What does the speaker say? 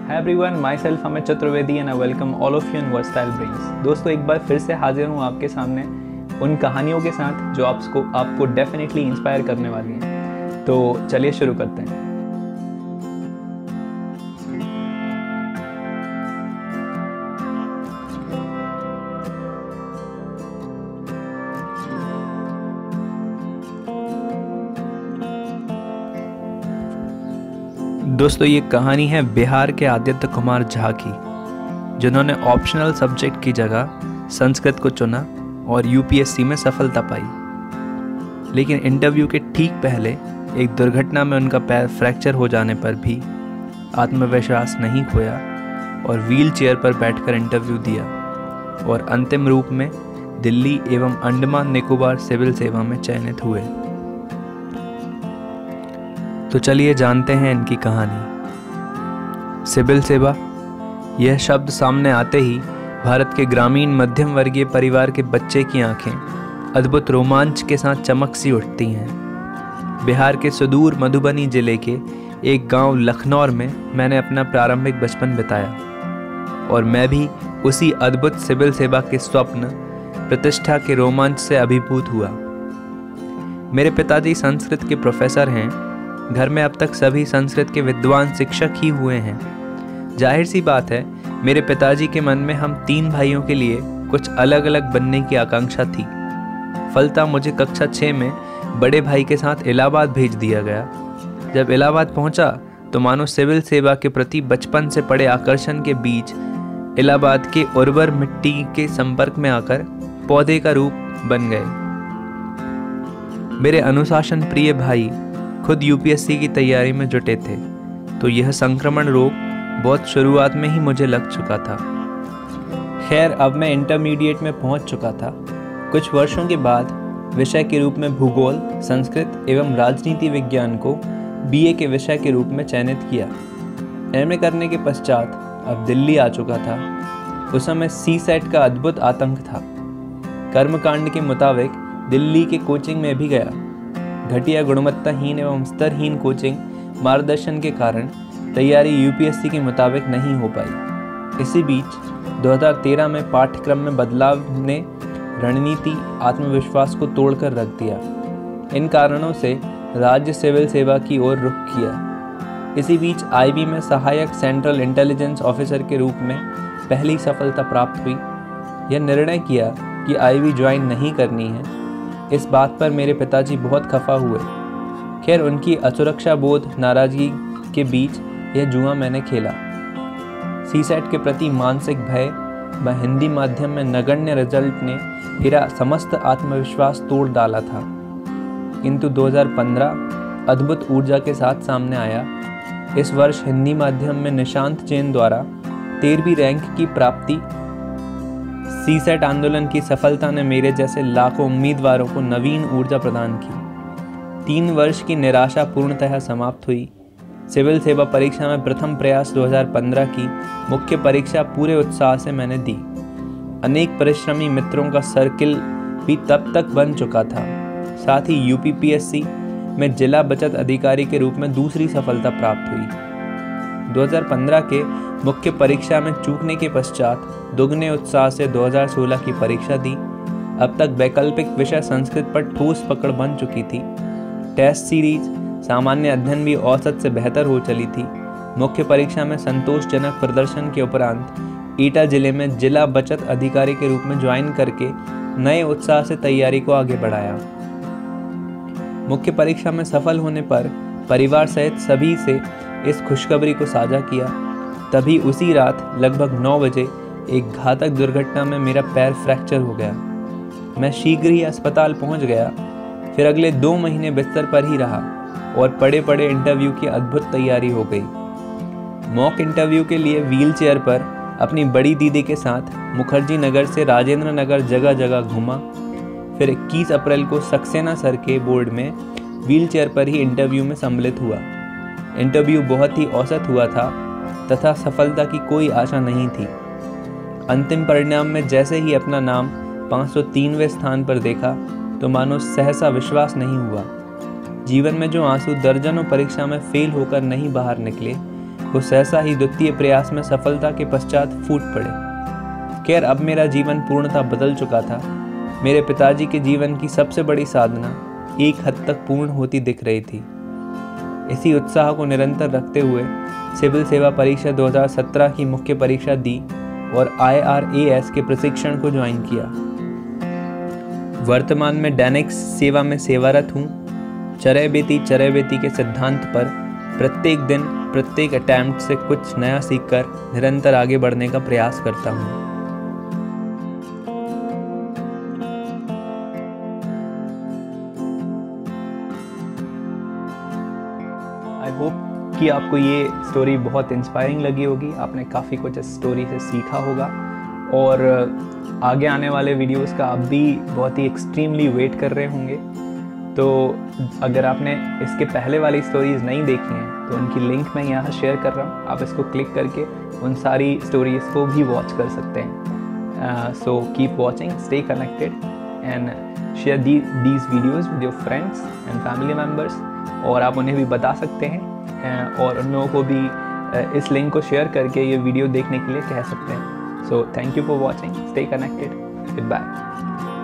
Hi everyone, myself Amit Chaturvedi and I welcome all of you in Versatile Brains। दोस्तों एक बार फिर से हाजिर हूँ आपके सामने उन कहानियों के साथ जो आपको डेफिनेटली इंस्पायर करने वाली हैं। तो चलिए शुरू करते हैं। दोस्तों ये कहानी है बिहार के आदित्य कुमार झा की, जिन्होंने ऑप्शनल सब्जेक्ट की जगह संस्कृत को चुना और यूपीएससी में सफलता पाई। लेकिन इंटरव्यू के ठीक पहले एक दुर्घटना में उनका पैर फ्रैक्चर हो जाने पर भी आत्मविश्वास नहीं खोया और व्हील चेयर पर बैठकर इंटरव्यू दिया और अंतिम रूप में दिल्ली एवं अंडमान निकोबार सिविल सेवा में चयनित हुए। तो चलिए जानते हैं इनकी कहानी। सिविल सेवा, यह शब्द सामने आते ही भारत के ग्रामीण मध्यम वर्गीय परिवार के बच्चे की आंखें अद्भुत रोमांच के साथ चमक सी उठती हैं। बिहार के सुदूर मधुबनी जिले के एक गांव लखनौर में मैंने अपना प्रारंभिक बचपन बिताया और मैं भी उसी अद्भुत सिविल सेवा के स्वप्न प्रतिष्ठा के रोमांच से अभिभूत हुआ। मेरे पिताजी संस्कृत के प्रोफेसर हैं। घर में अब तक सभी संस्कृत के विद्वान शिक्षक ही हुए हैं। जाहिर सी बात है, मेरे पिताजी के मन में हम 3 भाइयों के लिए कुछ अलग अलग बनने की आकांक्षा थी। फलतः मुझे कक्षा 6 में बड़े भाई के साथ इलाहाबाद भेज दिया गया। जब इलाहाबाद पहुंचा तो मानो सिविल सेवा के प्रति बचपन से पड़े आकर्षण के बीच इलाहाबाद के उर्वर मिट्टी के संपर्क में आकर पौधे का रूप बन गए। मेरे अनुशासन प्रिय भाई खुद यूपीएससी की तैयारी में जुटे थे, तो यह संक्रमण रोग बहुत शुरुआत में ही मुझे लग चुका था। खैर, अब मैं इंटरमीडिएट में पहुंच चुका था। कुछ वर्षों के बाद विषय के रूप में भूगोल, संस्कृत एवं राजनीति विज्ञान को बीए के विषय के रूप में चयनित किया। एमए करने के पश्चात अब दिल्ली आ चुका था। उस समय सीसेट का अद्भुत आतंक था। कर्मकांड के मुताबिक दिल्ली के कोचिंग में भी गया। घटिया गुणवत्ताहीन एवं स्तरहीन कोचिंग मार्गदर्शन के कारण तैयारी यूपीएससी के मुताबिक नहीं हो पाई। इसी बीच 2013 में पाठ्यक्रम में बदलाव ने रणनीति आत्मविश्वास को तोड़कर रख दिया। इन कारणों से राज्य सिविल सेवा की ओर रुख किया। इसी बीच आईबी में सहायक सेंट्रल इंटेलिजेंस ऑफिसर के रूप में पहली सफलता प्राप्त हुई। यह निर्णय किया कि आईबी ज्वाइन नहीं करनी है। इस बात पर मेरे पिताजी बहुत खफा हुए। खैर, उनकी असुरक्षा बोध नाराजगी के बीच यह जुआ मैंने खेला। सीसेट के प्रति मानसिक भय व हिंदी माध्यम में नगण्य रिजल्ट ने मेरा समस्त आत्मविश्वास तोड़ डाला था। किंतु 2015 अद्भुत ऊर्जा के साथ सामने आया। इस वर्ष हिंदी माध्यम में निशांत जैन द्वारा 13वीं रैंक की प्राप्ति, सीसेट आंदोलन की सफलता ने मेरे जैसे लाखों उम्मीदवारों को नवीन ऊर्जा प्रदान की। 3 वर्ष की निराशा पूर्णतः समाप्त हुई। सिविल सेवा परीक्षा में प्रथम प्रयास 2015 की मुख्य परीक्षा पूरे उत्साह से मैंने दी। अनेक परिश्रमी मित्रों का सर्किल भी तब तक बन चुका था। साथ ही यूपीपीएससी में जिला बचत अधिकारी के रूप में दूसरी सफलता प्राप्त हुई। 2015 के मुख्य परीक्षा में चूकने के पश्चात दुगने उत्साह से 2016 की परीक्षा दी। अब तक वैकल्पिक विषय संस्कृत पर ठोस पकड़ बन चुकी थी। टेस्ट सीरीज, सामान्य अध्ययन भी औसत से बेहतर हो चली थी। मुख्य परीक्षा में संतोषजनक प्रदर्शन के उपरांत एटा जिले में जिला बचत अधिकारी के रूप में ज्वाइन करके नए उत्साह से तैयारी को आगे बढ़ाया। मुख्य परीक्षा में सफल होने पर परिवार सहित सभी से इस खुशखबरी को साझा किया। तभी उसी रात लगभग 9 बजे एक घातक दुर्घटना में मेरा पैर फ्रैक्चर हो गया। मैं शीघ्र ही अस्पताल पहुंच गया। फिर अगले 2 महीने बिस्तर पर ही रहा और पड़े पड़े इंटरव्यू की अद्भुत तैयारी हो गई। मॉक इंटरव्यू के लिए व्हील चेयर पर अपनी बड़ी दीदी के साथ मुखर्जी नगर से राजेंद्र नगर जगह जगह घूमा। फिर 21 अप्रैल को सक्सेना सर के बोर्ड में व्हील चेयर पर ही इंटरव्यू में सम्मिलित हुआ। इंटरव्यू बहुत ही औसत हुआ था तथा सफलता की कोई आशा नहीं थी। अंतिम परिणाम में जैसे ही अपना नाम 503वें स्थान पर देखा तो मानो सहसा विश्वास नहीं हुआ। जीवन में जो आंसू दर्जनों परीक्षा में फेल होकर नहीं बाहर निकले, वो सहसा ही द्वितीय प्रयास में सफलता के पश्चात फूट पड़े। खैर, अब मेरा जीवन पूर्णतः बदल चुका था। मेरे पिताजी के जीवन की सबसे बड़ी साधना एक हद तक पूर्ण होती दिख रही थी। इसी उत्साह को निरंतर रखते हुए सिविल सेवा परीक्षा 2017 की मुख्य परीक्षा दी और IRAS के प्रशिक्षण को ज्वाइन किया। वर्तमान में दैनिक सेवा में सेवारत हूँ। चरैवेति के सिद्धांत पर प्रत्येक दिन प्रत्येक अटेम्प्ट से कुछ नया सीखकर निरंतर आगे बढ़ने का प्रयास करता हूँ। आई होप कि आपको ये स्टोरी बहुत इंस्पायरिंग लगी होगी। आपने काफ़ी कुछ इस स्टोरी से सीखा होगा और आगे आने वाले वीडियोस का आप भी बहुत ही एक्सट्रीमली वेट कर रहे होंगे। तो अगर आपने इसके पहले वाली स्टोरीज़ नहीं देखी हैं तो उनकी लिंक मैं यहाँ शेयर कर रहा हूँ। आप इसको क्लिक करके उन सारी स्टोरीज़ को भी वॉच कर सकते हैं। So keep watching, stay connected and share these videos with your friends and family members. और आप उन्हें भी बता सकते हैं और उन लोगों को भी इस लिंक को शेयर करके ये वीडियो देखने के लिए कह सकते हैं। So thank you for watching, stay connected, good bye.